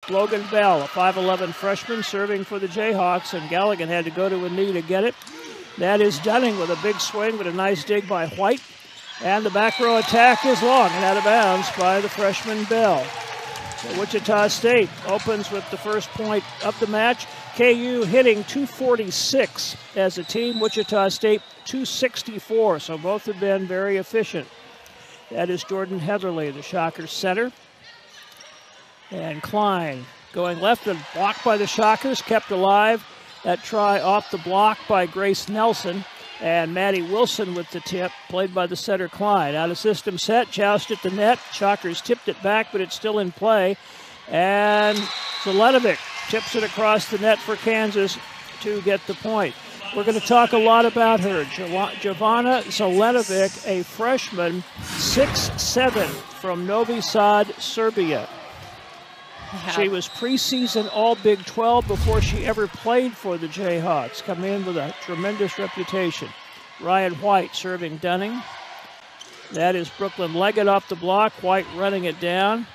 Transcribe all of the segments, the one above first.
Logan Bell, a 5'11 freshman, serving for the Jayhawks, and Galligan had to go to a knee to get it. That is Dunning with a big swing, with a nice dig by White. And the back row attack is long and out of bounds by the freshman Bell. So Wichita State opens with the first point of the match. KU hitting 246 as a team. Wichita State 264, so both have been very efficient. That is Jordan Heatherly, the Shockers center. And Klein going left and blocked by the Shockers, kept alive. That try off the block by Grace Nelson. And Maddie Wilson with the tip, played by the setter Klein. Out of system set, joust at the net. Shockers tipped it back, but it's still in play. And Zelenovic tips it across the net for Kansas to get the point. We're going to talk a lot about her. Jovana Zelenovic, a freshman, 6'7", from Novi Sad, Serbia. Yeah. She was preseason All Big 12 before she ever played for the Jayhawks, coming in with a tremendous reputation. Ryan White serving Dunning. That is Brooklyn Leggett off the block. White running it down.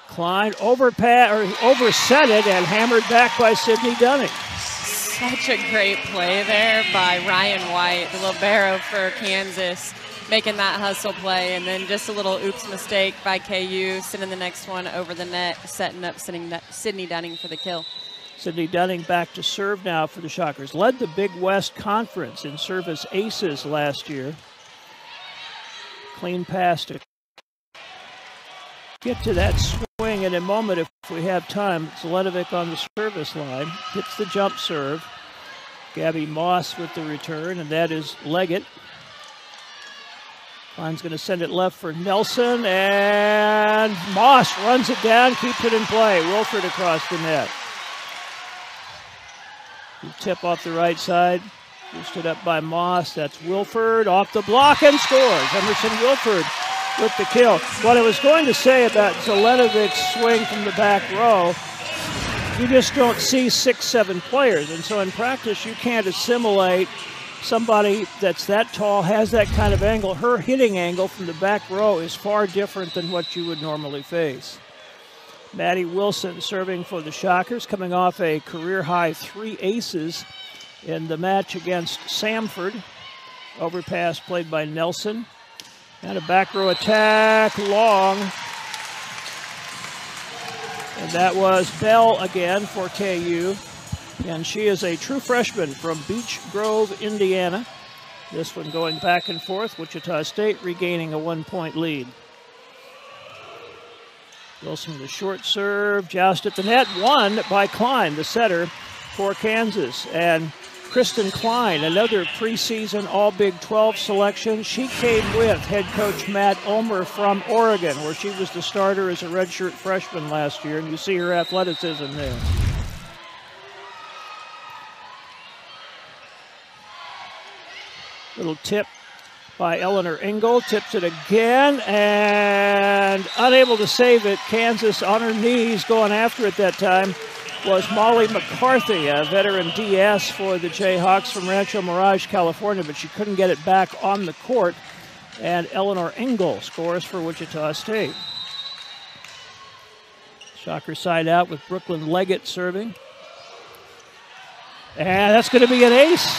Klein overset it and hammered back by Sydney Dunning. Such a great play there by Ryan White, the libero for Kansas, making that hustle play, and then just a little oops mistake by KU, sending the next one over the net, setting up Sydney Dunning for the kill. Sydney Dunning back to serve now for the Shockers. Led the Big West Conference in service aces last year. Clean pass to get to that swing in a moment if we have time. Zelenovic on the service line. Hits the jump serve. Gabby Moss with the return, and that is Leggett. Klein's going to send it left for Nelson, and Moss runs it down, keeps it in play. Wilford across the net. Tip off the right side, boosted up by Moss. That's Wilford off the block and scores. Emerson Wilford with the kill. What I was going to say about Zelenovic's swing from the back row, you just don't see 6'7" players, and so in practice you can't assimilate somebody that's that tall, has that kind of angle. Her hitting angle from the back row is far different than what you would normally face. Maddie Wilson serving for the Shockers, coming off a career-high 3 aces in the match against Samford. Overpass played by Nelson. And a back row attack, long. And that was Bell again for KU. And she is a true freshman from Beech Grove, Indiana. This one going back and forth. Wichita State regaining a 1-point lead. Wilson with a short serve, joust at the net, won by Klein, the setter for Kansas. And Kristen Klein, another preseason All Big 12 selection. She came with head coach Matt Ulmer from Oregon, where she was the starter as a redshirt freshman last year, and you see her athleticism there. Little tip by Eleanor Engel, tips it again, and unable to save it. Kansas on her knees, going after it that time, was Molly McCarthy, a veteran DS for the Jayhawks from Rancho Mirage, California, but she couldn't get it back on the court, and Eleanor Engel scores for Wichita State. Shocker side out with Brooklyn Leggett serving. And that's going to be an ace.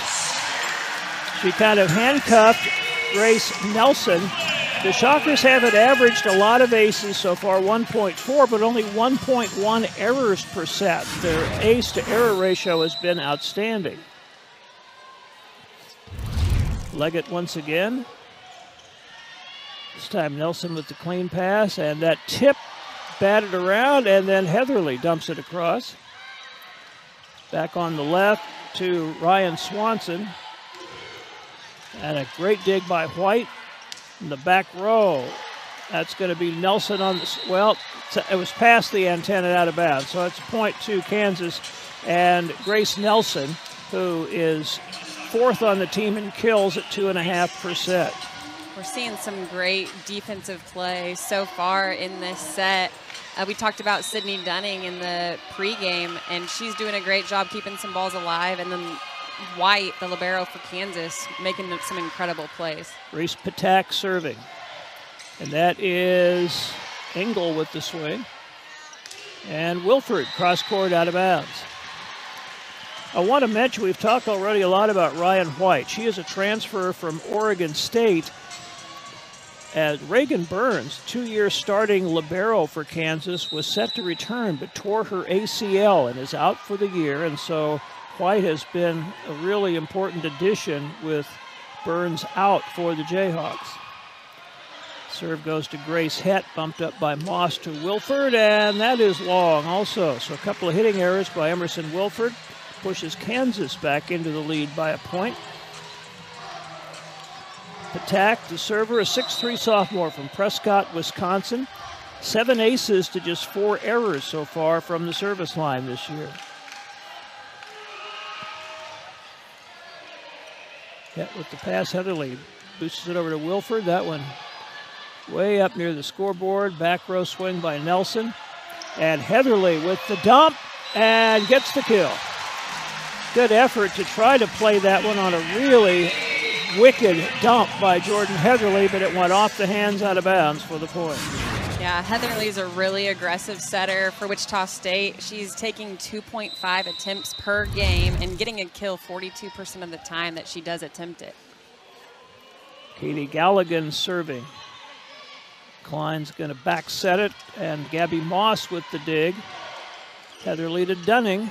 She kind of handcuffed Grace Nelson. The Shockers haven't averaged a lot of aces so far, 1.4, but only 1.1 errors per set. Their ace to error ratio has been outstanding. Leggett once again. This time Nelson with the clean pass, and that tip batted around, and then Heatherly dumps it across. Back on the left to Ryan Swanson. And a great dig by White in the back row. That's going to be Nelson on the, well, it was past the antenna out of bounds. So it's a point to Kansas and Grace Nelson, who is 4th on the team in kills at 2.5%. We're seeing some great defensive play so far in this set. We talked about Sydney Dunning in the pregame, and she's doing a great job keeping some balls alive. And then White, the libero for Kansas, making some incredible plays. Reese Patak serving. And that is Engel with the swing. And Wilford, cross court, out of bounds. I want to mention, we've talked already a lot about Ryan White. She is a transfer from Oregon State. As Reagan Burns, 2-year starting libero for Kansas, was set to return but tore her ACL and is out for the year. And so White has been a really important addition with Burns out for the Jayhawks. Serve goes to Grace Het, bumped up by Moss to Wilford, and that is long also. So a couple of hitting errors by Emerson Wilford pushes Kansas back into the lead by a point. Patak, the server, a 6'3" sophomore from Prescott, Wisconsin. 7 aces to just 4 errors so far from the service line this year. Yeah, with the pass, Heatherly boosts it over to Wilford. That one way up near the scoreboard. Back row swing by Nelson. And Heatherly with the dump and gets the kill. Good effort to try to play that one on a really wicked dump by Jordan Heatherly, but it went off the hands, out of bounds for the point. Yeah, Heatherly's a really aggressive setter for Wichita State. She's taking 2.5 attempts per game and getting a kill 42% of the time that she does attempt it. Katie Galligan serving. Klein's going to back set it, and Gabby Moss with the dig. Heatherly to Dunning.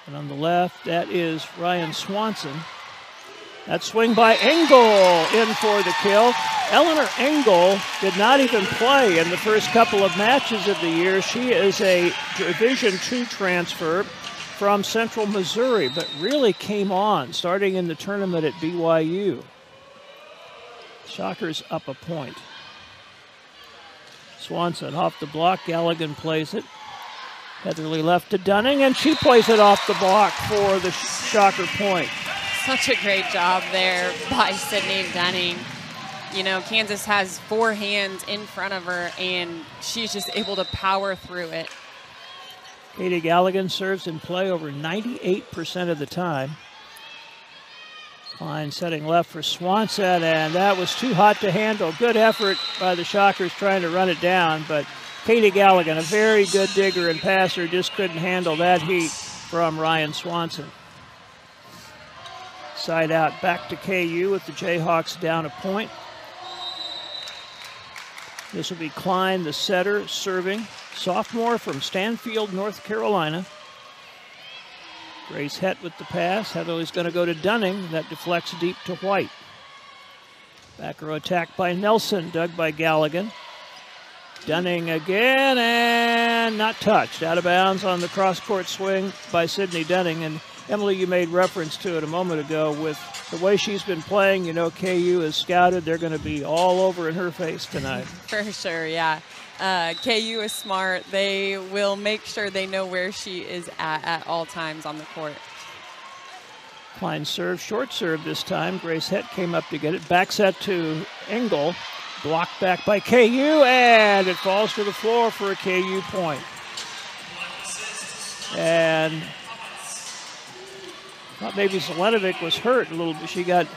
And on the left, that is Ryan Swanson. That swing by Engel in for the kill. Eleanor Engel did not even play in the first couple of matches of the year. She is a Division II transfer from Central Missouri, but really came on starting in the tournament at BYU. Shockers up a point. Swanson off the block. Galligan plays it. Heatherly left to Dunning, and she plays it off the block for the Shocker point. Such a great job there by Sydney Dunning. You know, Kansas has 4 hands in front of her, and she's just able to power through it. Katie Galligan serves in play over 98% of the time. Klein setting left for Swanson, and that was too hot to handle. Good effort by the Shockers trying to run it down, but Katie Galligan, a very good digger and passer, just couldn't handle that heat from Ryan Swanson. Side out back to KU with the Jayhawks down a point. This will be Klein, the setter, serving. Sophomore from Stanfield, North Carolina. Grace Het with the pass. Heatherly's going to go to Dunning. That deflects deep to White. Back row attack by Nelson, dug by Galligan. Dunning again, and not touched. Out of bounds on the cross-court swing by Sydney Dunning. And Emily, you made reference to it a moment ago. With the way she's been playing, you know, KU is scouted. They're going to be all over in her face tonight. For sure, yeah. KU is smart. They will make sure they know where she is at all times on the court. Klein serve, short serve this time. Grace Het came up to get it. Back set to Engel. Blocked back by KU, and it falls to the floor for a KU point. And I thought maybe Zelenovic was hurt a little bit. She got,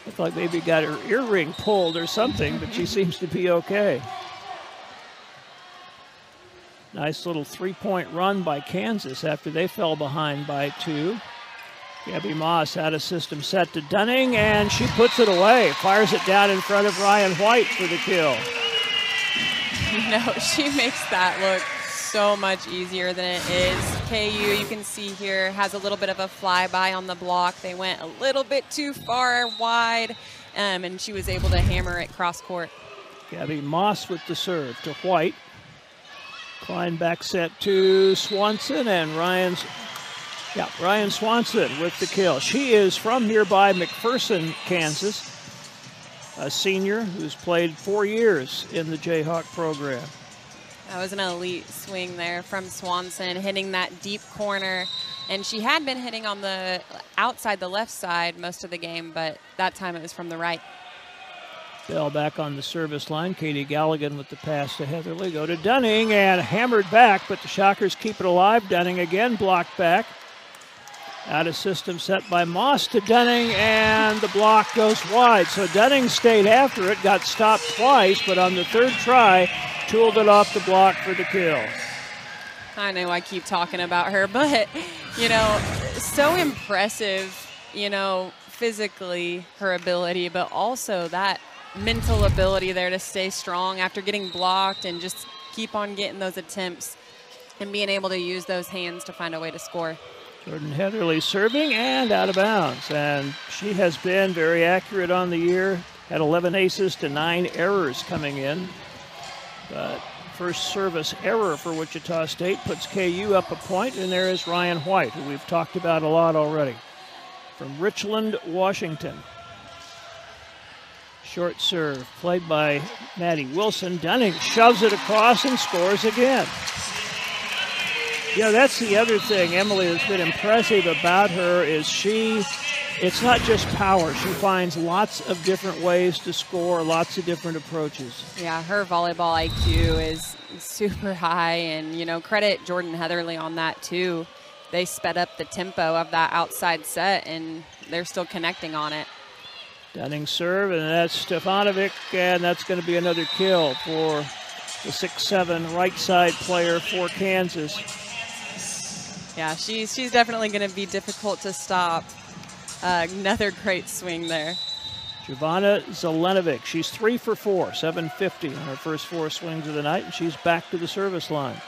looked like maybe got her earring pulled or something, but she seems to be okay. Nice little 3-point run by Kansas after they fell behind by 2. Gabby Moss had a system set to Dunning, and she puts it away. Fires it down in front of Ryan White for the kill. No, she makes that look so much easier than it is. KU, you can see here, has a little bit of a flyby on the block. They went a little bit too far wide, and she was able to hammer it cross court. Gabby Moss with the serve to White. Klein back set to Swanson, and Ryan Swanson with the kill. She is from nearby McPherson, Kansas, a senior who's played 4 years in the Jayhawk program. That was an elite swing there from Swanson, hitting that deep corner. And she had been hitting on the outside, the left side most of the game, but that time it was from the right. Bell back on the service line. Katie Galligan with the pass to Heatherly. Go to Dunning, and hammered back, but the Shockers keep it alive. Dunning again blocked back. Out of system set by Moss to Dunning, and the block goes wide. So Dunning stayed after it, got stopped twice, but on the third try, tooled it off the block for the kill. I know I keep talking about her, but, you know, so impressive, you know, physically her ability, but also that mental ability there to stay strong after getting blocked and just keep on getting those attempts and being able to use those hands to find a way to score. Jordan Heatherly serving and out of bounds, and she has been very accurate on the year, had 11 aces to 9 errors coming in, but first service error for Wichita State puts KU up a point, and there is Ryan White, who we've talked about a lot already, from Richland, Washington. Short serve played by Maddie Wilson. Dunning shoves it across and scores again. Yeah, that's the other thing, Emily, that's been impressive about her is it's not just power. She finds lots of different ways to score, lots of different approaches. Yeah, her volleyball IQ is super high, and, you know, credit Jordan Heatherly on that, too. They sped up the tempo of that outside set, and they're still connecting on it. Dunning serve, and that's Stefanovic, and that's going to be another kill for the 6'7" right side player for Kansas. Yeah, she's definitely going to be difficult to stop. Another great swing there. Giovanna Zelenovic, she's 3 for 4, 750 on her first 4 swings of the night, and she's back to the service line.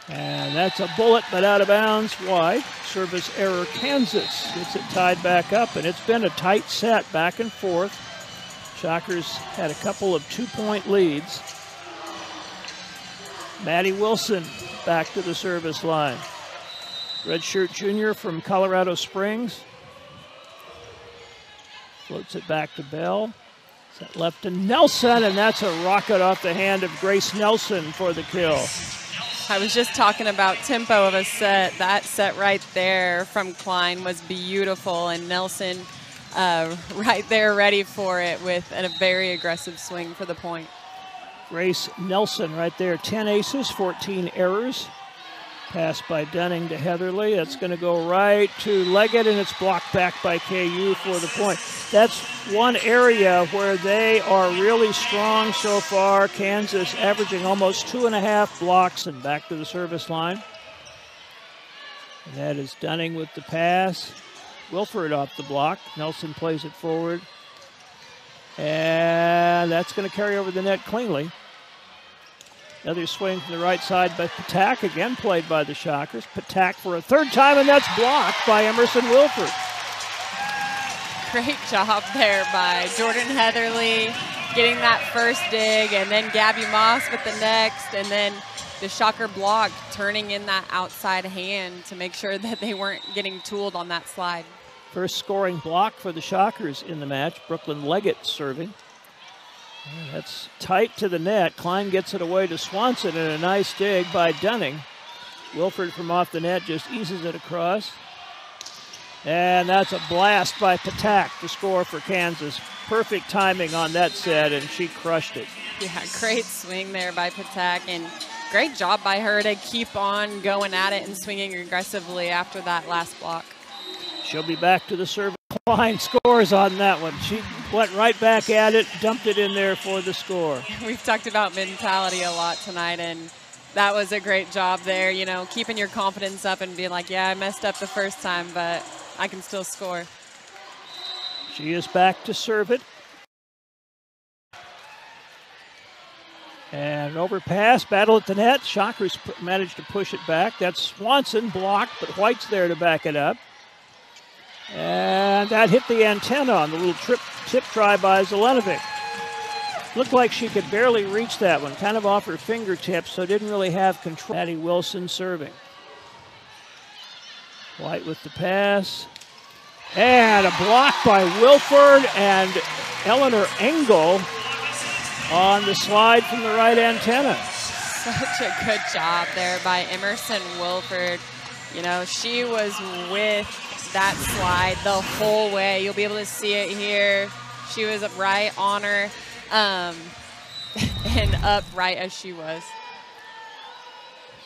And that's a bullet, but out of bounds, wide. Service error, Kansas gets it tied back up, and it's been a tight set back and forth. Shockers had a couple of 2-point leads. Maddie Wilson back to the service line. Redshirt junior from Colorado Springs. Floats it back to Bell. Set left to Nelson, and that's a rocket off the hand of Grace Nelson for the kill. I was just talking about tempo of a set. That set right there from Klein was beautiful, and Nelson right there ready for it with a very aggressive swing for the point. Grace Nelson right there, 10 aces, 14 errors. Pass by Dunning to Heatherly. That's going to go right to Leggett, and it's blocked back by KU for the point. That's one area where they are really strong so far. Kansas averaging almost 2.5 blocks, and back to the service line. And that is Dunning with the pass. Wilford off the block. Nelson plays it forward. And that's going to carry over the net cleanly. Another swing from the right side by Patak, again played by the Shockers. Patak for a third time, and that's blocked by Emerson Wilford. Great job there by Jordan Heatherly, getting that first dig, and then Gabby Moss with the next, and then the Shocker block turning in that outside hand to make sure that they weren't getting tooled on that slide. First scoring block for the Shockers in the match. Brooklyn Leggett serving. That's tight to the net. Klein gets it away to Swanson, and a nice dig by Dunning. Wilford from off the net just eases it across. And that's a blast by Patak to score for Kansas. Perfect timing on that set, and she crushed it. Yeah, great swing there by Patak, and great job by her to keep on going at it and swinging aggressively after that last block. She'll be back to the service. Klein scores on that one. She went right back at it, dumped it in there for the score. We've talked about mentality a lot tonight, and that was a great job there, you know, keeping your confidence up and being like, yeah, I messed up the first time, but I can still score. She is back to serve it. And overpass, battle at the net. Shockers managed to push it back. That's Swanson blocked, but White's there to back it up. And that hit the antenna on the little tip try by Zelenovic. Looked like she could barely reach that one, kind of off her fingertips, so didn't really have control. Maddie Wilson serving. White with the pass. And a block by Wilford, and Eleanor Engel on the slide from the right antenna. Such a good job there by Emerson Wilford. You know, she was with that slide the whole way. You'll be able to see it here. She was right on her and upright as she was.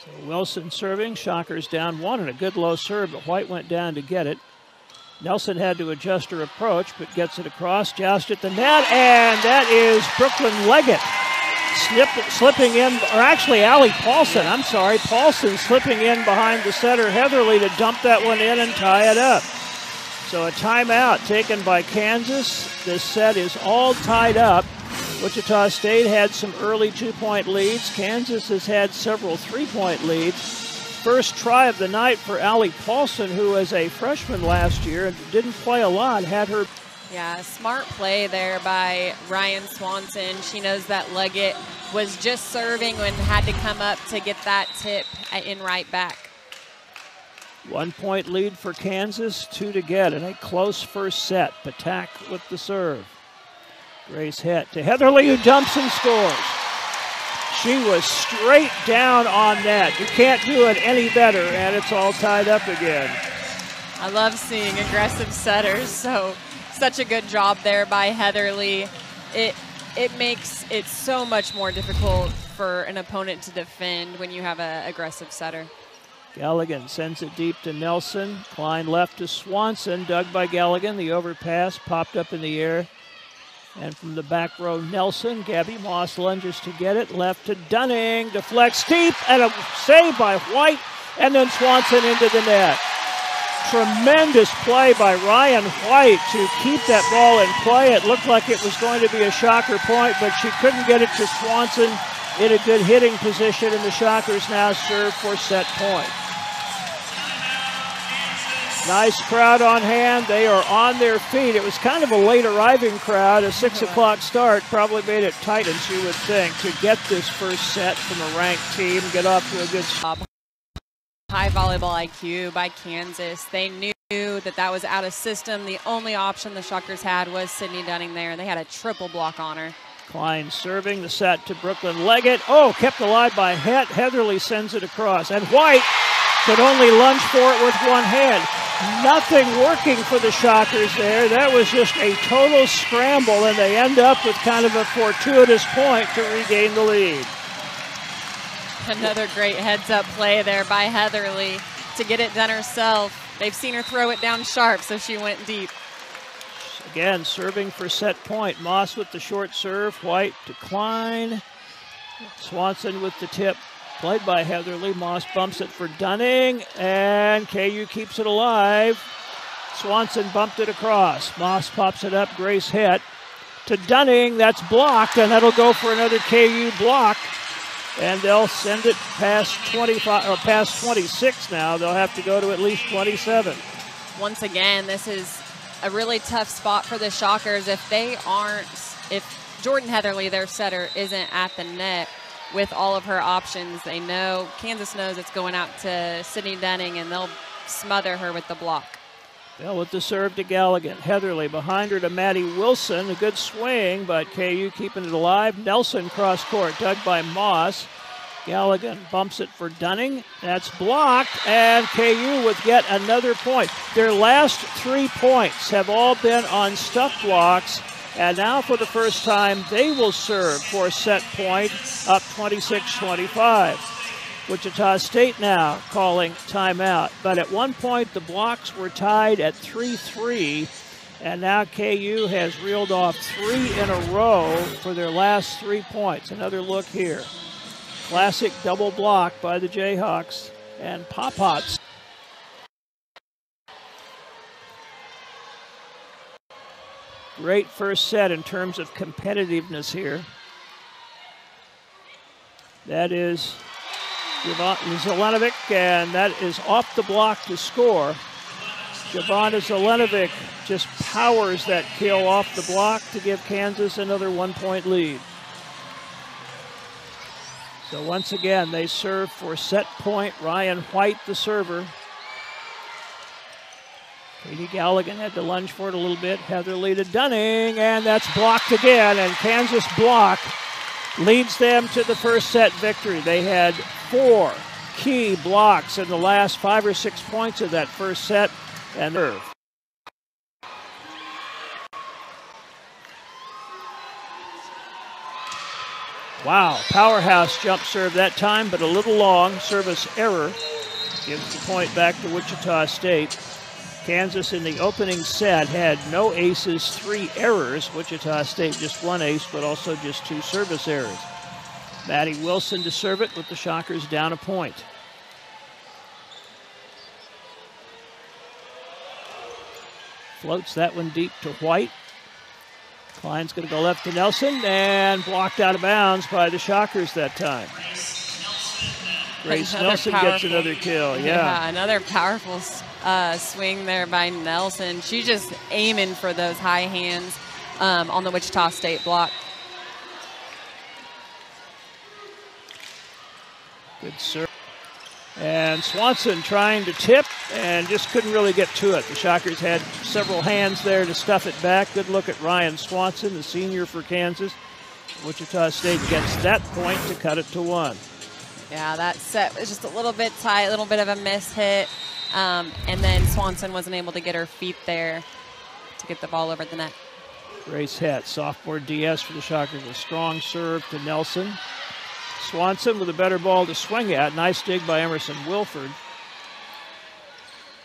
So Wilson serving. Shockers down 1, and a good low serve, but White went down to get it. Nelson had to adjust her approach, but gets it across. Joust at the net, and that is Brooklyn Leggett. slipping in, or actually Allie Paulson, I'm sorry. Paulson slipping in behind the setter Heatherly to dump that one in and tie it up. So a timeout taken by Kansas. This set is all tied up. Wichita State had some early 2-point leads. Kansas has had several 3-point leads. First try of the night for Allie Paulson, who was a freshman last year and didn't play a lot, had her. Yeah, smart play there by Ryan Swanson. She knows that Leggett was just serving and had to come up to get that tip in right back. 1-point lead for Kansas, 2 to get in a close first set. Patak with the serve. Grace hit to Heatherly, who dumps and scores. She was straight down on net. You can't do it any better, and it's all tied up again. I love seeing aggressive setters, so such a good job there by Heatherly. It makes it so much more difficult for an opponent to defend when you have an aggressive setter. Galligan sends it deep to Nelson. Klein left to Swanson, dug by Galligan. The overpass popped up in the air. And from the back row, Nelson. Gabby Moss lunges to get it. Left to Dunning. Deflects deep, and a save by White. And then Swanson into the net. Tremendous play by Ryan White to keep that ball in play. It looked like it was going to be a Shocker point, but she couldn't get it to Swanson in a good hitting position, and the Shockers now serve for set point. Nice crowd on hand. They are on their feet. It was kind of a late arriving crowd. A 6 o'clock start probably made it tight, as you would think, to get this first set from a ranked team, get off to a good start. High volleyball IQ by Kansas. They knew that was out of system. The only option the Shockers had was Sydney Dunning there, and they had a triple block on her. Klein serving the set to Brooklyn Leggett. Oh, kept alive by Het. Heatherly sends it across, and White could only lunge for it with one hand. Nothing working for the Shockers there. That was just a total scramble, and they end up with kind of a fortuitous point to regain the lead. Another great heads-up play there by Heatherly to get it done herself. They've seen her throw it down sharp, so she went deep. Again, serving for set point. Moss with the short serve. White to Klein. Swanson with the tip. Played by Heatherly. Moss bumps it for Dunning, and KU keeps it alive. Swanson bumped it across. Moss pops it up. Grace hit to Dunning. That's blocked, and that'll go for another KU block. And they'll send it past 25 or past 26 now. They'll have to go to at least 27. Once again, this is a really tough spot for the Shockers. If Jordan Heatherly, their setter, isn't at the net with all of her options, they know, Kansas knows it's going out to Sydney Dunning, and they'll smother her with the block. Bell with the serve to Galligan. Heatherly behind her to Maddie Wilson. A good swing, but KU keeping it alive. Nelson cross court, dug by Moss. Galligan bumps it for Dunning. That's blocked, and KU with yet another point. Their last 3 points have all been on stuff blocks, and now for the first time, they will serve for a set point, up 26-25. Wichita State now calling timeout. But at one point, the blocks were tied at 3-3, and now KU has reeled off 3 in a row for their last 3 points. Another look here. Classic double block by the Jayhawks and Pop-Pots. Great first set in terms of competitiveness here. That is Zelenovic, and that is off the block to score. Jovana Zelenovic just powers that kill off the block to give Kansas another 1-point lead. So once again, they serve for set point. Ryan White, the server. Katie Galligan had to lunge for it a little bit. Heatherly to Dunning, and that's blocked again, and Kansas block leads them to the first set victory. They had 4 key blocks in the last 5 or 6 points of that first set, and serve. Wow, powerhouse jump serve that time, but a little long. Service error gives the point back to Wichita State. Kansas in the opening set had no aces, 3 errors. Wichita State just 1 ace, but also just 2 service errors. Maddie Wilson to serve it with the Shockers down a point. Floats that one deep to White. Klein's going to go left to Nelson and blocked out of bounds by the Shockers that time. Grace Nelson gets another kill. Yeah, another powerful swing there by Nelson. She's just aiming for those high hands on the Wichita State block. Good serve. And Swanson trying to tip and just couldn't really get to it. The Shockers had several hands there to stuff it back. Good look at Ryan Swanson, the senior for Kansas. Wichita State gets that point to cut it to 1. Yeah, that set was just a little bit tight, a little bit of a miss hit. And then Swanson wasn't able to get her feet there to get the ball over the net. Grace Het, sophomore DS for the Shockers. A strong serve to Nelson. Swanson with a better ball to swing at. Nice dig by Emerson Wilford.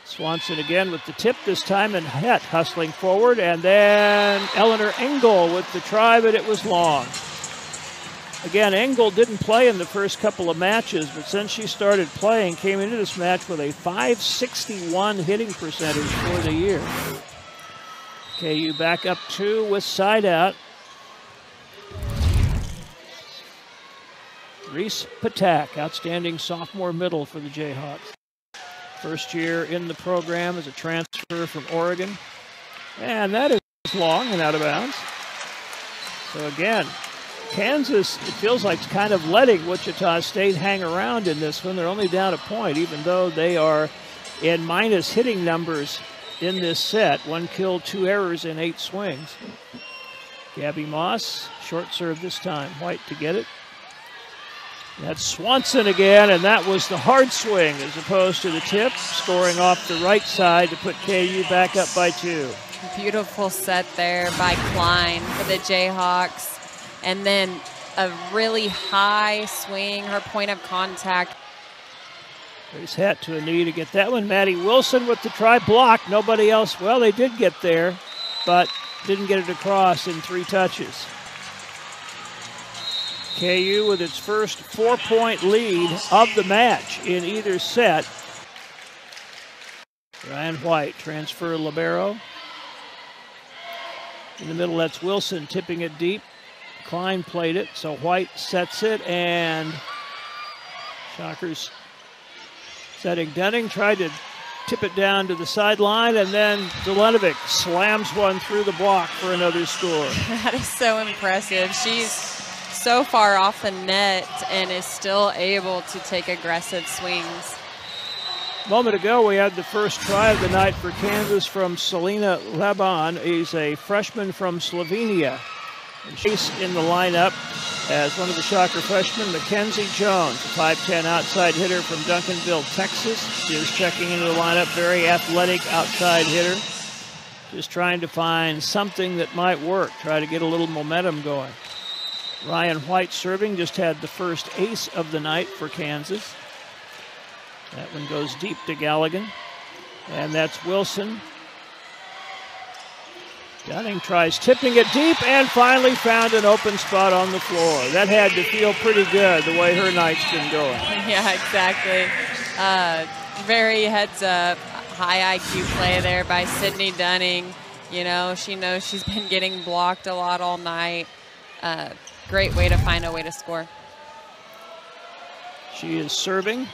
Swanson again with the tip this time, and Het hustling forward. And then Eleanor Engel with the try, but it was long. Again, Engel didn't play in the first couple of matches, but since she started playing, came into this match with a .561 hitting percentage for the year. KU back up 2 with side out. Reese Patak, outstanding sophomore middle for the Jayhawks. First year in the program as a transfer from Oregon. And that is long and out of bounds. So again, Kansas, it feels like, it's kind of letting Wichita State hang around in this one. They're only down a point, even though they are in minus hitting numbers in this set. 1 kill, 2 errors in 8 swings. Gabby Moss, short serve this time. White to get it. That's Swanson again, and that was the hard swing as opposed to the tip, scoring off the right side to put KU back up by 2. Beautiful set there by Klein for the Jayhawks. And then a really high swing, her point of contact. Grace Het to a knee to get that one. Maddie Wilson with the try block. Nobody else, well, they did get there, but didn't get it across in 3 touches. KU with its first 4-point lead of the match in either set. Ryan White, transfer libero. In the middle, that's Wilson tipping it deep. Klein played it, so White sets it, and Shockers setting Dunning, tried to tip it down to the sideline, and then Delenovic slams one through the block for another score. That is so impressive. She's so far off the net and is still able to take aggressive swings. A moment ago, we had the first try of the night for Kansas from Selena Laban. He's a freshman from Slovenia. And she's in the lineup as one of the Shocker freshmen, Mackenzie Jones, a 5'10" outside hitter from Duncanville, Texas. She is checking into the lineup, very athletic outside hitter. Just trying to find something that might work, try to get a little momentum going. Ryan White serving, just had the first ace of the night for Kansas. That one goes deep to Galligan. And that's Wilson. Dunning tries tipping it deep and finally found an open spot on the floor. That had to feel pretty good the way her night's been going. Yeah, exactly. Very heads up, high IQ play there by Sydney Dunning. You know, she knows she's been getting blocked a lot all night. Great way to find a way to score. She is serving.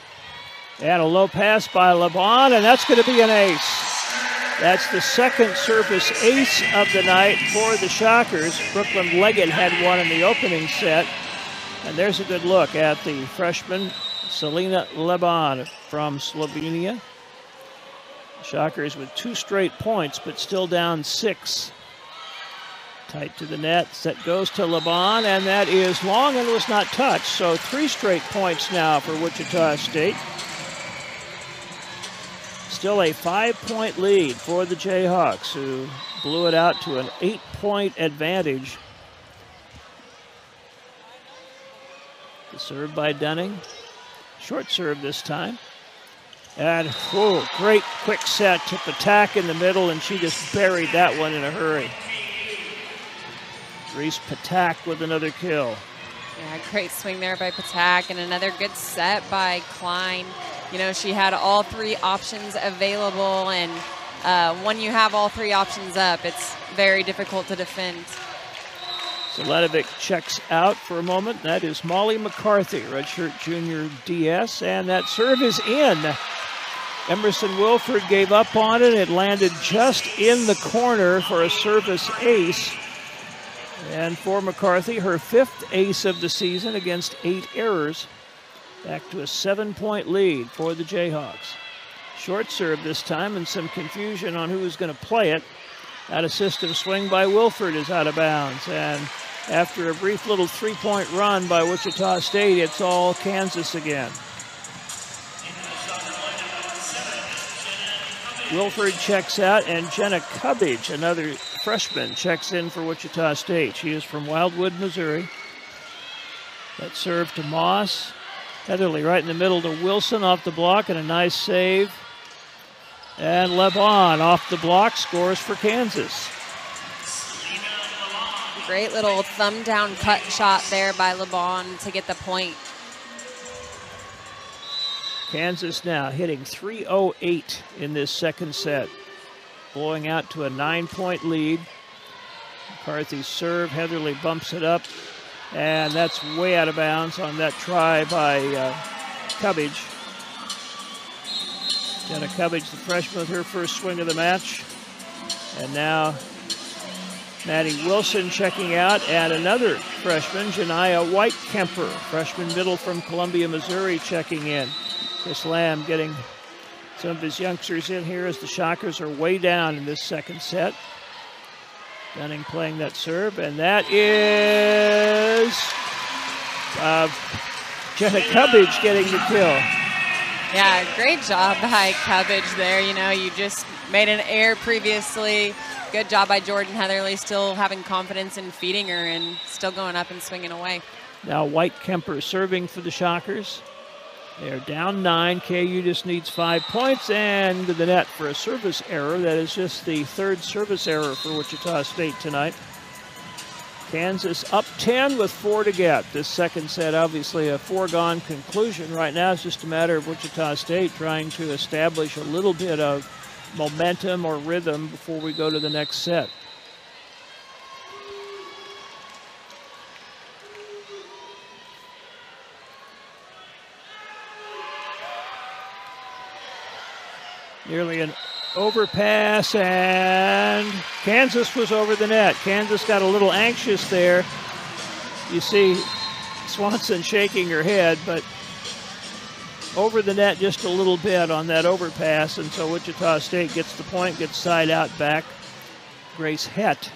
And a low pass by Laban, and that's going to be an ace. That's the second service ace of the night for the Shockers. Brooklyn Leggett had one in the opening set. And there's a good look at the freshman, Selena Laban from Slovenia. Shockers with 2 straight points, but still down 6. Tight to the net, set goes to Laban, and that is long and was not touched. So 3 straight points now for Wichita State. Still a 5-point lead for the Jayhawks, who blew it out to an 8-point advantage. The serve by Dunning. Short serve this time. And, great quick set to Patak in the middle, and she just buried that one in a hurry. Reese Patak with another kill. Yeah, great swing there by Patak, and another good set by Klein. You know, she had all three options available, and when you have all three options up, it's very difficult to defend. Zaletovic checks out for a moment. That is Molly McCarthy, redshirt junior DS, and that serve is in. Emerson Wilford gave up on it. It landed just in the corner for a service ace. And for McCarthy, her 5th ace of the season against 8 errors. Back to a 7-point lead for the Jayhawks. Short serve this time, and some confusion on who was going to play it. That assistive swing by Wilford is out of bounds. And after a brief little 3-point run by Wichita State, it's all Kansas again. Wilford checks out, and Jenna Cubbage, another freshman, checks in for Wichita State. She is from Wildwood, Missouri. That serve to Moss. Heatherly right in the middle to Wilson off the block, and a nice save. And LeBon off the block scores for Kansas. Great little thumb down cut shot there by LeBon to get the point. Kansas now hitting 308 in this second set, blowing out to a 9-point lead. McCarthy's serve, Heatherly bumps it up, and that's way out of bounds on that try by Cubbage. Jenna Cubbage, the freshman, with her first swing of the match. And now Maddie Wilson checking out, and another freshman, Janiyah White-Kemper, freshman middle from Columbia, Missouri, checking in. Chris Lamb getting some of his youngsters in here as the Shockers are way down in this second set. Dunning playing that serve, and that is Jenna Cubbage getting the kill. Yeah, great job by Cubbage there. You know, you just made an error previously. Good job by Jordan Heatherly, still having confidence in feeding her and still going up and swinging away. Now White-Kemper serving for the Shockers. They're down 9. KU just needs 5 points, and to the net for a service error. That is just the 3rd service error for Wichita State tonight. Kansas up 10 with 4 to get. This second set, obviously a foregone conclusion. Right now it's just a matter of Wichita State trying to establish a little bit of momentum or rhythm before we go to the next set. Nearly an overpass, and Kansas was over the net. Kansas got a little anxious there. You see Swanson shaking her head, but over the net just a little bit on that overpass, and so Wichita State gets the point, gets side out back. Grace Hett,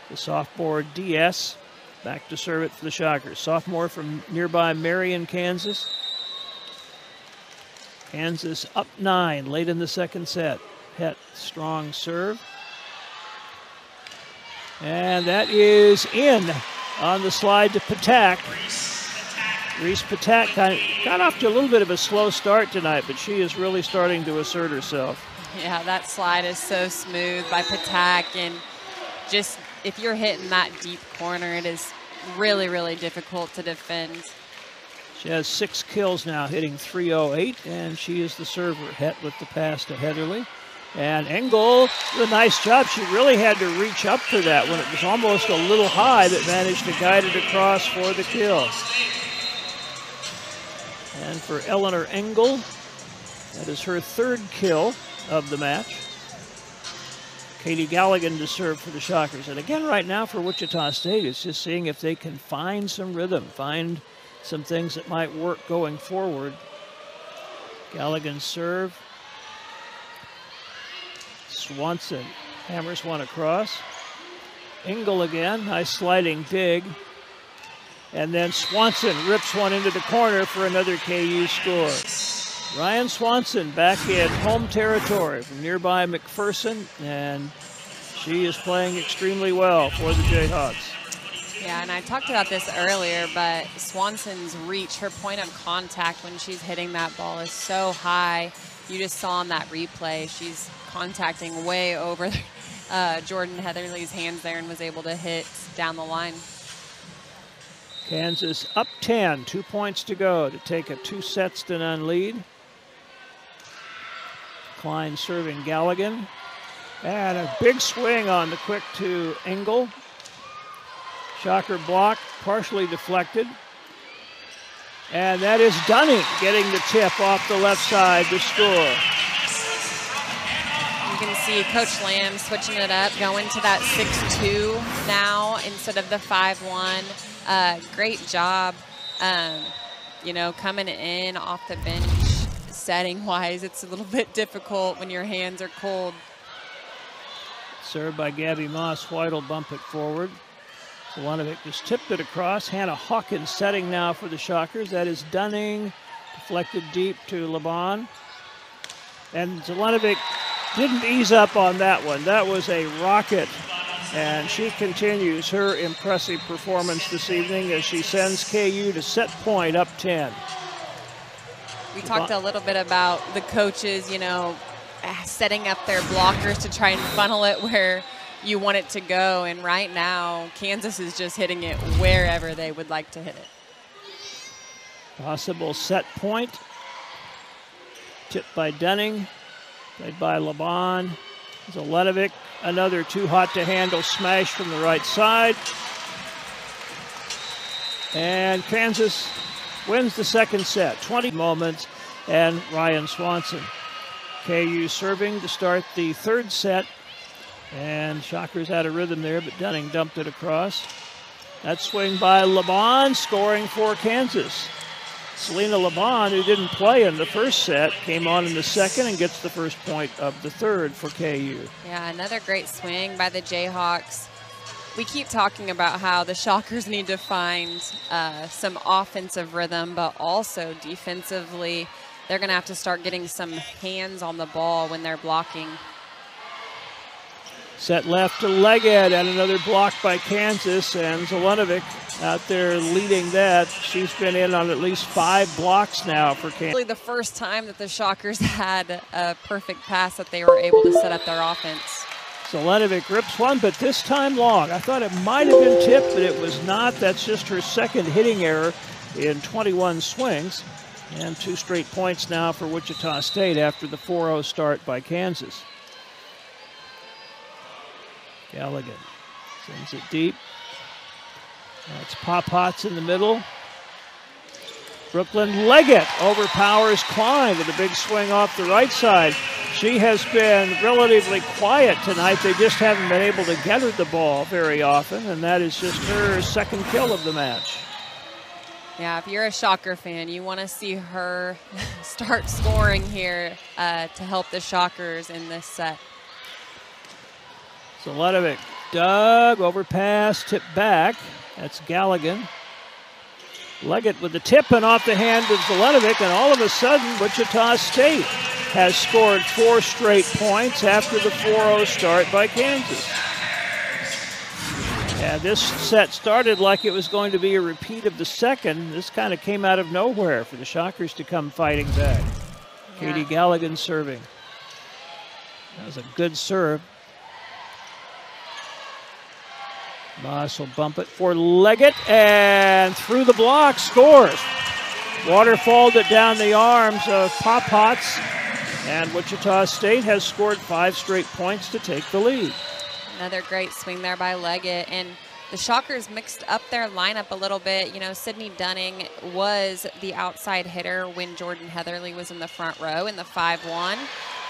the sophomore DS, back to serve it for the Shockers. Sophomore from nearby Marion, Kansas. Kansas up 9 late in the second set. Hett, strong serve. And that is in on the slide to Patak. Reese Patak got off to a little bit of a slow start tonight, but she is really starting to assert herself. Yeah, that slide is so smooth by Patak, and just if you're hitting that deep corner, it is really, really difficult to defend. She has 6 kills now, hitting 308, and she is the server. Hett with the pass to Heatherly. And Engel, a nice job. She really had to reach up for that when it was almost a little high, but managed to guide it across for the kill. And for Eleanor Engel, that is her 3rd kill of the match. Katie Galligan to serve for the Shockers. And again, right now for Wichita State, it's just seeing if they can find some rhythm, find some things that might work going forward. Galligan serve. Swanson hammers one across. Engel again, nice sliding dig. And then Swanson rips one into the corner for another KU score. Ryan Swanson back in home territory from nearby McPherson, and she is playing extremely well for the Jayhawks. Yeah, and I talked about this earlier, but Swanson's reach, her point of contact when she's hitting that ball is so high. You just saw in that replay, she's contacting way over Jordan Heatherly's hands there and was able to hit down the line. Kansas up 10, 2 points to go to take a 2-0 lead. Klein serving Galligan. And a big swing on the quick to Engel. Shocker block, partially deflected. And that is Dunning getting the tip off the left side to score. You can see Coach Lamb switching it up, going to that 6-2 now instead of the 5-1. Great job, you know, coming in off the bench, setting-wise. It's a little bit difficult when your hands are cold. Served by Gabby Moss. White will bump it forward. Zelenovic just tipped it across. Hannah Hawkins setting now for the Shockers. That is Dunning, deflected deep to Laban. And Zelenovic didn't ease up on that one. That was a rocket. And she continues her impressive performance this evening as she sends KU to set point up 10. We talked a little bit about the coaches, you know, setting up their blockers to try and funnel it where you want it to go. And right now, Kansas is just hitting it wherever they would like to hit it. Possible set point. Tipped by Dunning, played by Laban. Zelenovic, another too hot to handle smash from the right side. And Kansas wins the second set, 20 moments, and Ryan Swanson. KU serving to start the third set. And Shockers had a rhythm there, but Dunning dumped it across. That swing by Laban, scoring for Kansas. Selena Laban, who didn't play in the first set, came on in the second and gets the first point of the third for KU. Yeah, another great swing by the Jayhawks. We keep talking about how the Shockers need to find some offensive rhythm, but also defensively, they're going to have to start getting some hands on the ball when they're blocking. Set left to Leggett, and another block by Kansas, and Zelenovic out there leading that. She's been in on at least 5 blocks now for Kansas. Really the first time that the Shockers had a perfect pass that they were able to set up their offense. Zelenovic rips one, but this time long. I thought it might have been tipped, but it was not. That's just her second hitting error in 21 swings. And 2 straight points now for Wichita State after the 4-0 start by Kansas. Galligan sends it deep. That's Pop-Hots in the middle. Brooklyn Leggett overpowers Klein with a big swing off the right side. She has been relatively quiet tonight. They just haven't been able to get her the ball very often, and that is just her second kill of the match. Yeah, if you're a Shocker fan, you want to see her start scoring here to help the Shockers in this set. Zelenovic dug, overpass, tip back. That's Galligan. Leggett with the tip and off the hand of Zelenovic, and all of a sudden Wichita State has scored 4 straight points after the 4-0 start by Kansas. And this set started like it was going to be a repeat of the second. This kind of came out of nowhere for the Shockers to come fighting back. Yeah. Katie Galligan serving. That was a good serve. Moss will bump it for Leggett, and through the block, scores. Waterfalled it down the arms of Pop-Hots, and Wichita State has scored 5 straight points to take the lead. Another great swing there by Leggett, and the Shockers mixed up their lineup a little bit. You know, Sydney Dunning was the outside hitter when Jordan Heatherly was in the front row in the 5-1,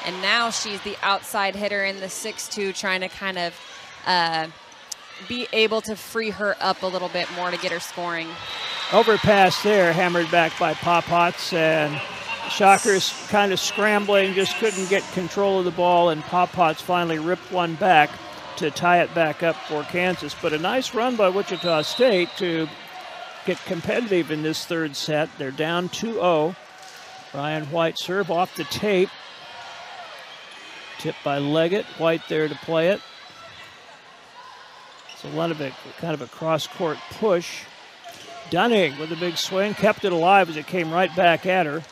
and now she's the outside hitter in the 6-2, trying to kind of be able to free her up a little bit more to get her scoring. Overpass there, hammered back by Pop-Hots, and Shockers kind of scrambling, just couldn't get control of the ball, and Pop-Hots finally ripped one back to tie it back up for Kansas. But a nice run by Wichita State to get competitive in this third set. They're down 2-0. Ryan White serve off the tape. Tipped by Leggett. White there to play it. Zelenovic, kind of a cross-court push. Dunning with a big swing, kept it alive as it came right back at her.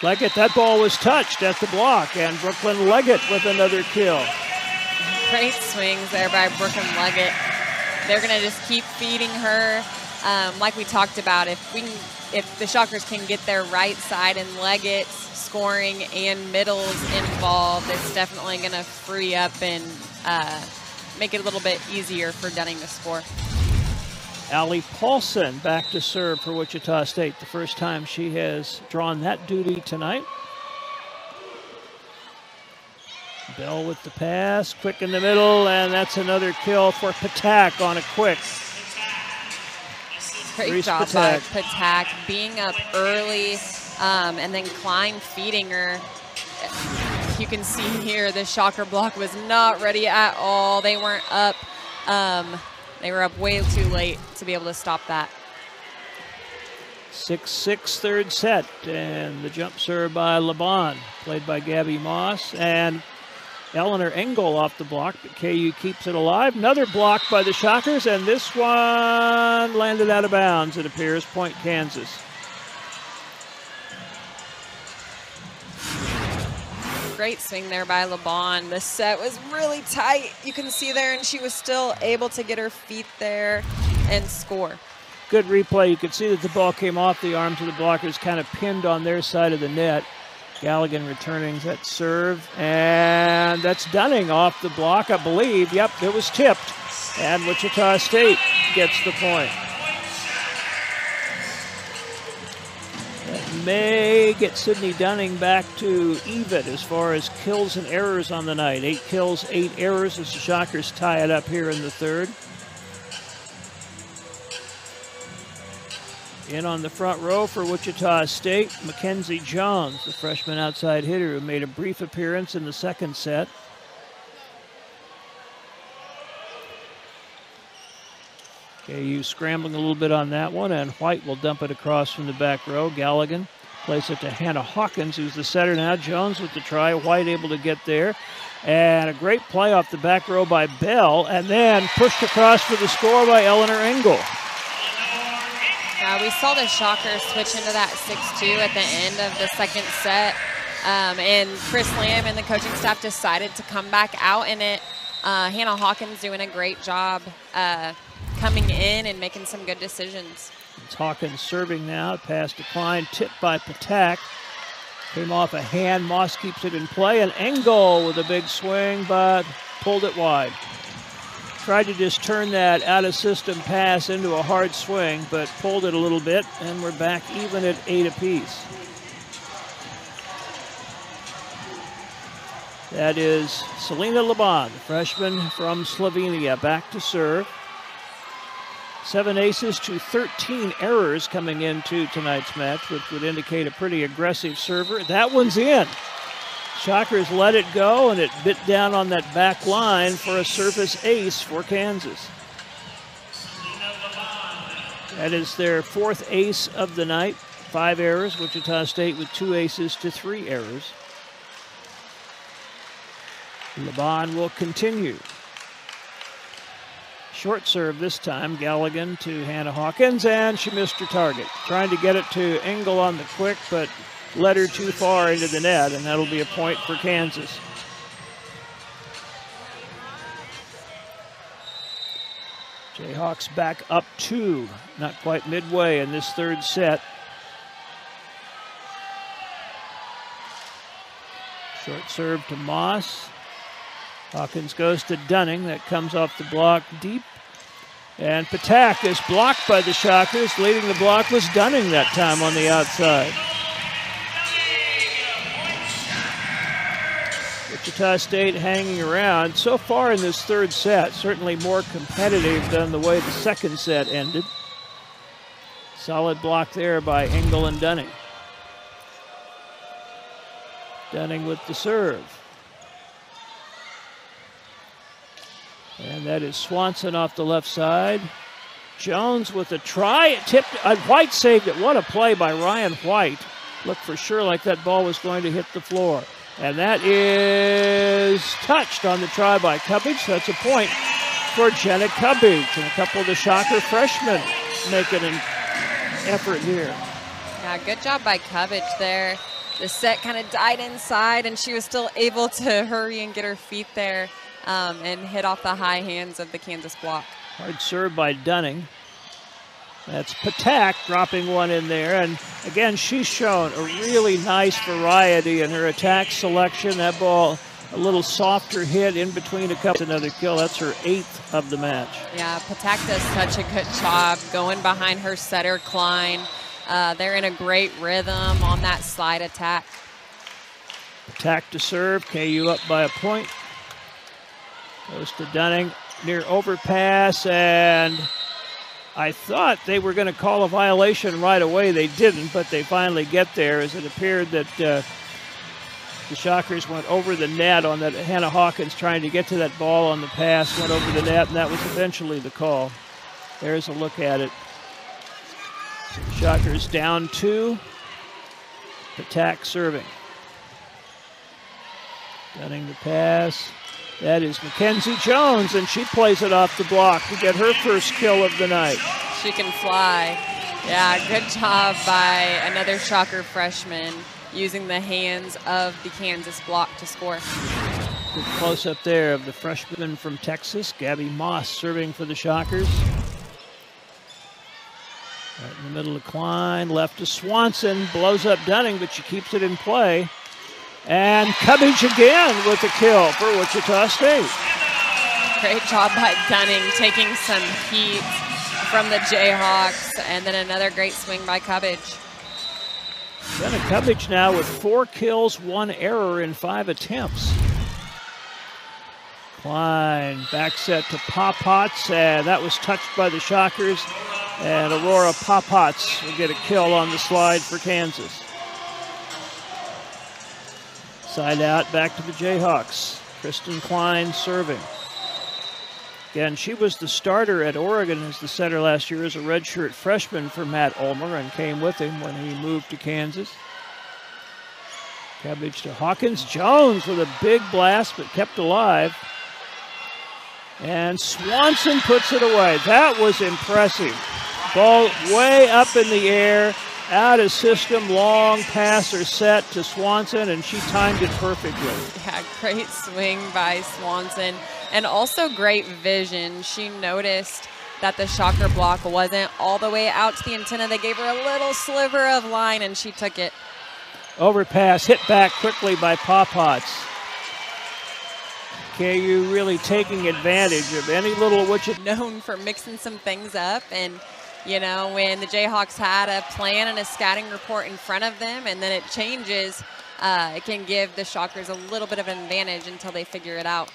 Leggett, that ball was touched at the block, and Brooklyn Leggett with another kill. Great swings there by Brooklyn Leggett. They're going to just keep feeding her like we talked about, if the Shockers can get their right side and Leggett's scoring and middles involved, it's definitely going to free up and make it a little bit easier for Dunning to score. Allie Paulson back to serve for Wichita State. The first time she has drawn that duty tonight. Bell with the pass, quick in the middle, and that's another kill for Patak on a quick. Great job by Patak, being up early, and then Klein feeding her. You can see here the Shocker block was not ready at all. They weren't up. They were up way too late to be able to stop that. 6-6 third set, and the jump serve by Laban, played by Gabby Moss, and Eleanor Engel off the block, but KU keeps it alive. Another block by the Shockers, and this one landed out of bounds, it appears. Point Kansas. Great swing there by Laban. The set was really tight. You can see there, and she was still able to get her feet there and score. Good replay. You could see that the ball came off the arms of the blockers, kind of pinned on their side of the net. Galligan returning that serve, and that's Dunning off the block, I believe. Yep, it was tipped, and Wichita State gets the point. That may get Sydney Dunning back to even as far as kills and errors on the night. 8 kills, 8 errors as the Shockers tie it up here in the third. In on the front row for Wichita State, Mackenzie Jones, the freshman outside hitter who made a brief appearance in the second set. KU scrambling a little bit on that one, and White will dump it across from the back row. Galligan plays it to Hannah Hawkins, who's the setter now. Jones with the try, White able to get there. And a great play off the back row by Bell, and then pushed across for the score by Eleanor Engel. We saw the Shockers switch into that 6-2 at the end of the second set, and Chris Lamb and the coaching staff decided to come back out in it. Hannah Hawkins doing a great job coming in and making some good decisions. It's Hawkins serving now. Pass declined, tipped by Patak. Came off a hand. Moss keeps it in play, and Engel with a big swing, but pulled it wide. Tried to just turn that out-of-system pass into a hard swing, but pulled it a little bit, and we're back even at 8 apiece. That is Selena Laban, the freshman from Slovenia, back to serve. 7 aces to 13 errors coming into tonight's match, which would indicate a pretty aggressive server. That one's in. Shockers let it go, and it bit down on that back line for a service ace for Kansas. That is their 4th ace of the night. 5 errors. Wichita State with 2 aces to 3 errors. Laban will continue. Short serve this time. Galligan to Hannah Hawkins, and she missed her target. Trying to get it to Engel on the quick, but led her too far into the net, and that'll be a point for Kansas. Jayhawks back up 2, not quite midway in this third set. Short serve to Moss. Hawkins goes to Dunning. That comes off the block deep. And Patak is blocked by the Shockers. Leading the block was Dunning that time on the outside. Wichita State hanging around. So far in this third set, certainly more competitive than the way the second set ended. Solid block there by Engel and Dunning. Dunning with the serve. And that is Swanson off the left side. Jones with a try. It tipped. White saved it. What a play by Ryan White. Looked for sure like that ball was going to hit the floor. And that is touched on the try by Cubbage. That's a point for Jenna Cubbage. And a couple of the Shocker freshmen making an effort here. Yeah, good job by Cubbage there. The set kind of died inside, and she was still able to hurry and get her feet there and hit off the high hands of the Kansas block. Hard serve by Dunning. That's Patak dropping one in there. And again, she's shown a really nice variety in her attack selection. That ball, a little softer hit in between a couple. Another kill. That's her 8th of the match. Yeah, Patak does such a good job going behind her setter, Klein. They're in a great rhythm on that slide attack. Patak to serve. KU up by a point. Goes to Dunning. Near overpass, and I thought they were going to call a violation right away. They didn't, but they finally get there as it appeared that the Shockers went over the net on that. Hannah Hawkins trying to get to that ball on the pass, went over the net, and that was eventually the call. There's a look at it. Shockers down 2. Patak serving. Dunning the pass. That is Mackenzie Jones, and she plays it off the block to get her first kill of the night. She can fly. Yeah, good job by another Shocker freshman using the hands of the Kansas block to score. Good close-up there of the freshman from Texas, Gabby Moss, serving for the Shockers. Right in the middle of Klein, left to Swanson, blows up Dunning, but she keeps it in play. And Cubbage again with the kill for Wichita State. Great job by Dunning, taking some heat from the Jayhawks, and then another great swing by Cubbage. Jenna Cubbage now with 4 kills, 1 error in 5 attempts. Klein, back set to Popots, and that was touched by the Shockers. And Aurora Popots will get a kill on the slide for Kansas. Side out, back to the Jayhawks. Kristen Klein serving. Again, she was the starter at Oregon as the setter last year as a redshirt freshman for Matt Ulmer and came with him when he moved to Kansas. Cabbage to Hawkins. Jones with a big blast but kept alive. And Swanson puts it away. That was impressive. Ball way up in the air. Out of system, long pass or set to Swanson, and she timed it perfectly. Yeah, great swing by Swanson, and also great vision. She noticed that the Shocker block wasn't all the way out to the antenna. They gave her a little sliver of line, and she took it. Overpass, hit back quickly by Popots. KU really taking advantage of any little Wichita. Known for mixing some things up, and you know, when the Jayhawks had a plan and a scouting report in front of them and then it changes, it can give the Shockers a little bit of an advantage until they figure it out.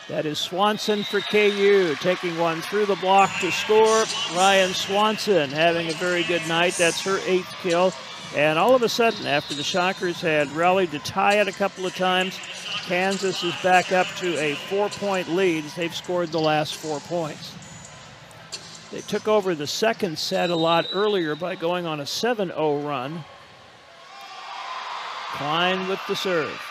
That is Swanson for KU, taking one through the block to score. Ryan Swanson having a very good night. That's her 8th kill. And all of a sudden, after the Shockers had rallied to tie it a couple of times, Kansas is back up to a 4-point lead. They've scored the last 4 points. They took over the second set a lot earlier by going on a 7-0 run. Klein with the serve.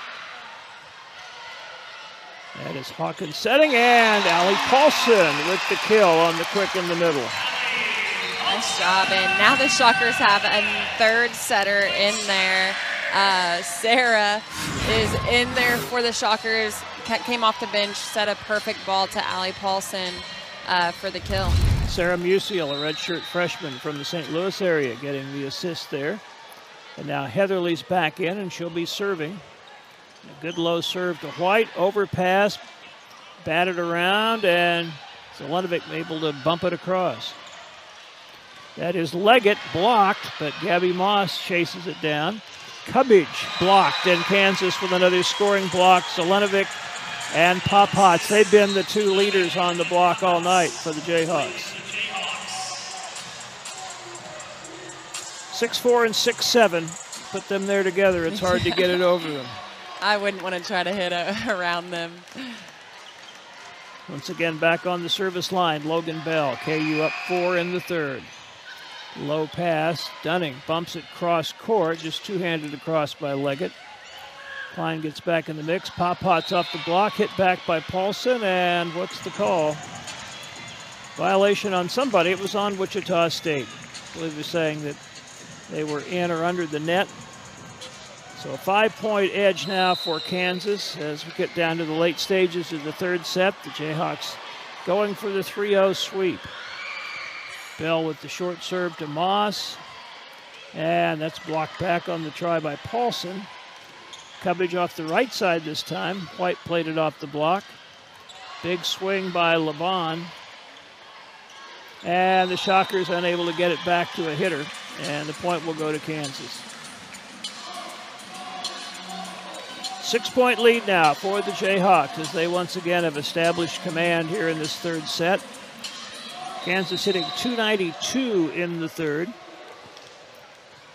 That is Hawkins setting, and Allie Paulson with the kill on the quick in the middle. Nice job, and now the Shockers have a 3rd setter in there. Sarah is in there for the Shockers, came off the bench, set a perfect ball to Allie Paulson for the kill. Sarah Musial, a redshirt freshman from the St. Louis area, getting the assist there. And now Heatherly's back in, and she'll be serving. A good low serve to White, overpass, batted around, and Zelenovic able to bump it across. That is Leggett, blocked, but Gabby Moss chases it down. Cubbage blocked, and Kansas with another scoring block. Zelenovic and Popots, they've been the 2 leaders on the block all night for the Jayhawks. 6'4" and 6'7", put them there together. It's hard to get it over them. I wouldn't want to try to hit around them. Once again, back on the service line, Logan Bell. KU up 4 in the 3rd. Low pass, Dunning bumps it cross court, just two-handed across by Leggett. Klein gets back in the mix. Popots off the block, hit back by Paulson, and what's the call? Violation on somebody. It was on Wichita State. I believe they're saying that they were in or under the net. So a 5-point edge now for Kansas as we get down to the late stages of the 3rd set. The Jayhawks going for the 3-0 sweep. Bell with the short serve to Moss. And that's blocked back on the try by Paulson. Cubbage off the right side this time. White played it off the block. Big swing by LeBon. And the Shockers unable to get it back to a hitter. And the point will go to Kansas. 6-point lead now for the Jayhawks as they once again have established command here in this third set. Kansas hitting .292 in the third.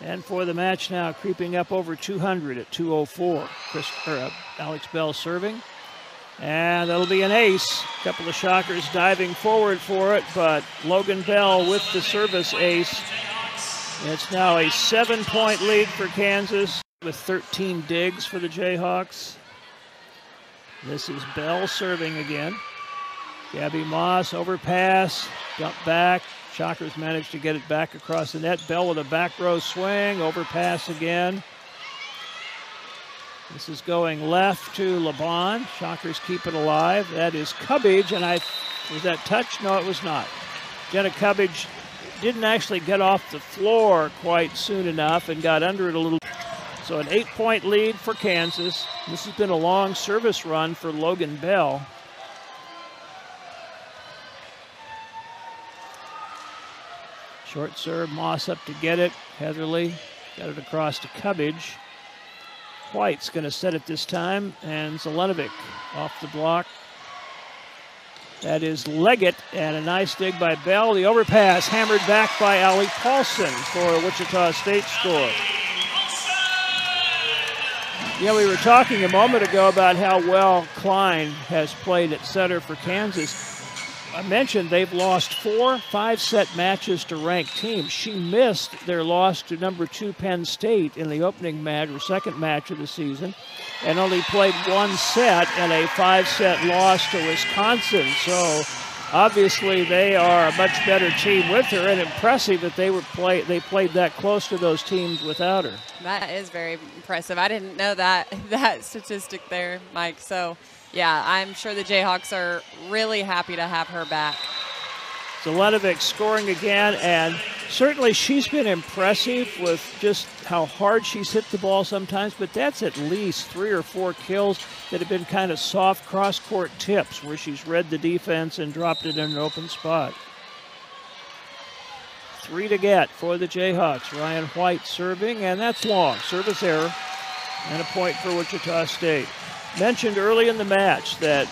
And for the match now, creeping up over 200 at .204. Alex Bell serving. And that'll be an ace. A couple of Shockers diving forward for it, but Logan Bell with the service ace. It's now a 7-point lead for Kansas with 13 digs for the Jayhawks. This is Bell serving again. Gabby Moss, overpass, dump back. Shockers managed to get it back across the net. Bell with a back row swing, overpass again. This is going left to LeBon. Shockers keep it alive. That is Cubbage, and was that touch? No, it was not. Jenna Cubbage didn't actually get off the floor quite soon enough and got under it a little. So an 8-point lead for Kansas. This has been a long service run for Logan Bell. Short serve, Moss up to get it. Heatherly got it across to Cubbage. White's going to set it this time, and Zelenovic off the block. That is Leggett, and a nice dig by Bell. The overpass hammered back by Allie Paulson for a Wichita State score. Yeah, we were talking a moment ago about how well Klein has played at center for Kansas. I mentioned they've lost 4 5-set matches to ranked teams. She missed their loss to number 2 Penn State in the opening match or second match of the season and only played 1 set in a 5-set loss to Wisconsin. So obviously they are a much better team with her, and impressive that they played that close to those teams without her. That is very impressive. I didn't know that statistic there, Mike. So yeah, I'm sure the Jayhawks are really happy to have her back. Zelenovic scoring again, and certainly she's been impressive with just how hard she's hit the ball sometimes, but that's at least 3 or 4 kills that have been kind of soft cross-court tips where she's read the defense and dropped it in an open spot. 3 to get for the Jayhawks. Ryan White serving, and that's long. Service error, and a point for Wichita State. Mentioned early in the match that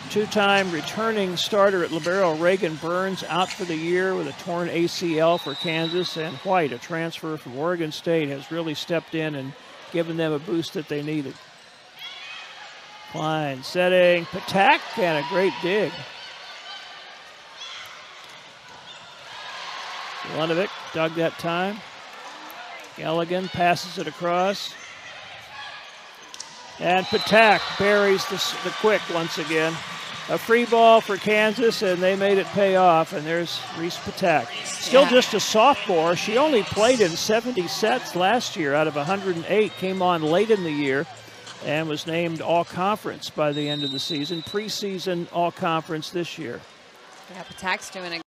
2-time returning starter at libero Reagan Burns out for the year with a torn ACL for Kansas, and White, a transfer from Oregon State, has really stepped in and given them a boost that they needed. Klein setting, Patak, and a great dig. Zelenovic dug that time. Galligan passes it across. And Patak buries the quick once again. A free ball for Kansas, and they made it pay off. And there's Reese Patak. Still just a sophomore. She only played in 70 sets last year out of 108. Came on late in the year and was named All-Conference by the end of the season. Preseason All-Conference this year. Yeah, Patak's doing a